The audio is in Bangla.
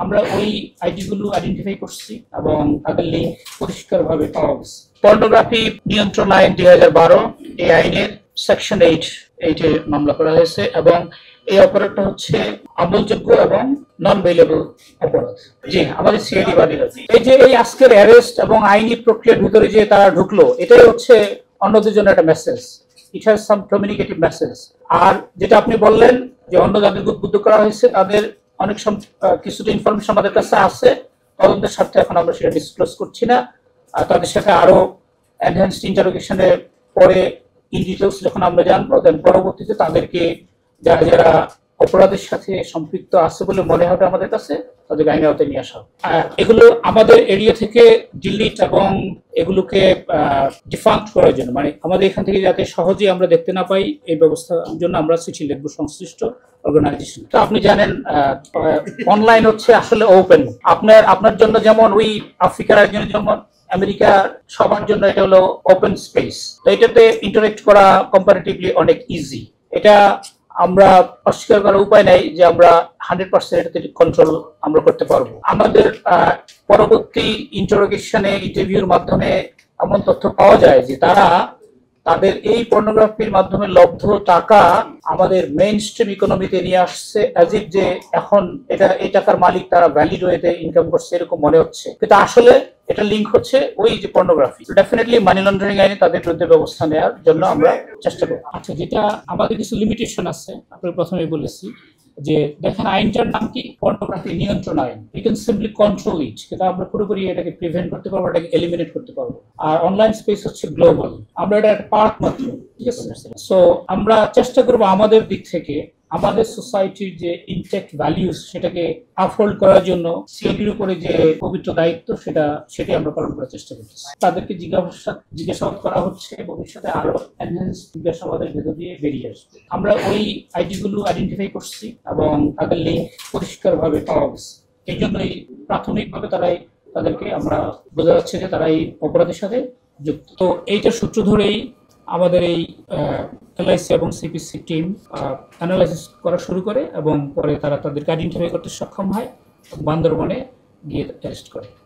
আমরা ওই আইডিগুলো আইডেন্টিফাই করছি এবং তাদের লিঙ্ক পরিষ্কারভাবে পাওয়া গেছে। পর্নোগ্রাফি নিয়ন্ত্রণ আইন 2012, এই আইনের সেকশন 8 এ মামলা করা হয়েছে এবং এই অপরাধটা হচ্ছে আমলযোগ্য এবং নন বেইলেবল অপরাধ। জি, আমাদের সিআইডি বাদীরা এই যে এই আজকের অ্যারেস্ট এবং আইনি প্রক্রিয়ার ভিতরে যে তারা ঢুকলো, এটাই হচ্ছে অন্যদের জন্য একটা message. It has some communicative message. আর যেটা আপনি বললেন যে অন্য যাদেরকে উদ্বুদ্ধ করা হয়েছে তাদের অনেক কিছুটা ইনফরমেশন আমাদের কাছে আছে, তদন্তের স্বার্থে এখন আমরা সেটা ডিসক্লোজ করছি না। আর তাদের সাথে আরো এনহ্যান্সড ইন্টারোগেশনের পরে ইন ডিটেলস যখন আমরা জানবো, দেন পরবর্তীতে তাদেরকে যারা যারা অপরাধের সাথে সম্পৃক্ত আছে বলে মনে হবে আমাদের কাছে, তাদের আইনের আওতায় নিয়ে আসা হবে। এগুলো আমাদের এরিয়া থেকে ডিলিট এবং এগুলোকে ডিফাঙ্ক্ট করার জন্য, মানে আমাদের এখান থেকে যাতে সহজেই আমরা দেখতে না পাই, এই ব্যবস্থার জন্য আমরা চিঠি লিখবো সংশ্লিষ্ট অর্গানাইজেশন। তো আপনি জানেন অনলাইন হচ্ছে আসলে ওপেন। আপনার জন্য যেমন ওই আফ্রিকার একজনের যেমন আমেরিকা, সবার জন্য এটা হলো ওপেন স্পেস। তো এটাতে ইন্টারেক্ট করা কম্পারেটিভলি অনেক ইজি। এটা আমরা অস্বীকার করার উপায় নাই যে আমরা 100% এটাতে কন্ট্রোল আমরা করতে পারবো। আমাদের পরবর্তী ইন্টারোগেশনে, ইন্টারভিউর মাধ্যমে এমন তথ্য পাওয়া যায় যে তারা তাদের এই পর্নোগ্রাফির মাধ্যমে লব্ধ টাকা আমাদের মেইন স্ট্রিম ইকোনমিতে নিয়ে আসছে, অ্যাজ ইফ যে এখন এটা এই টাকার মালিক তারা ভ্যালিড ওয়েতে ইনকাম করছে এরকম মনে হচ্ছে, কিন্তু আসলে এটা লিঙ্ক হচ্ছে ওই যে পর্নোগ্রাফি। ডেফিনেটলি মানি লন্ডারিং আইনে তাদের বিরুদ্ধে ব্যবস্থা নেওয়ার জন্য আমরা চেষ্টা করব। আচ্ছা, যেটা আমাদের কিছু লিমিটেশন আছে, আপনার প্রথমে বলেছি যে দেখেন আইনটার নাম কি, পর্নোগ্রাফি নিয়ন্ত্রণ আইন। You can simply control it, কিন্তু আমরা পুরোপুরি এটাকে প্রিভেন্ট করতে পারবো, এটাকে এলিমিনেট করতে পারবো। আর অনলাইন স্পেস হচ্ছে গ্লোবাল, আমরা এটা একটা পার্ট মাত্র, ঠিক আছে? সো আমরা চেষ্টা করবো আমাদের দিক থেকে আমাদের সোসাইটির যে ইনটেক্ট ভ্যালিউস সেটাকে আপহোল্ড করার জন্য সিআইডির উপরে যে পবিত্র দায়িত্ব সেটাই আমরা পালন করার চেষ্টা করছি। তাদেরকে জিজ্ঞাসাবাদ করা হচ্ছে, ভবিষ্যতে আরো এনহ্যান্স জিজ্ঞাসাবাদের ভেতর দিয়ে বেরিয়ে আসবে। আমরা ওই আইডিগুলো আইডেন্টিফাই করছি এবং তাদের লিঙ্ক পরিষ্কারভাবে পাওয়া গেছে। এই জন্যই প্রাথমিকভাবে তাদেরকে আমরা বোঝা যাচ্ছে যে তারা এই অপরাধের সাথে যুক্ত। তো এইটার সূত্র ধরেই আমাদের এই এলআইসি এবং সিপিসি টিম অ্যানালাইসিস করা শুরু করে এবং পরে তারা তাদেরকে আইডেন্টিফাই করতে সক্ষম হয়, বান্দরবনে গিয়ে অ্যারেস্ট করে।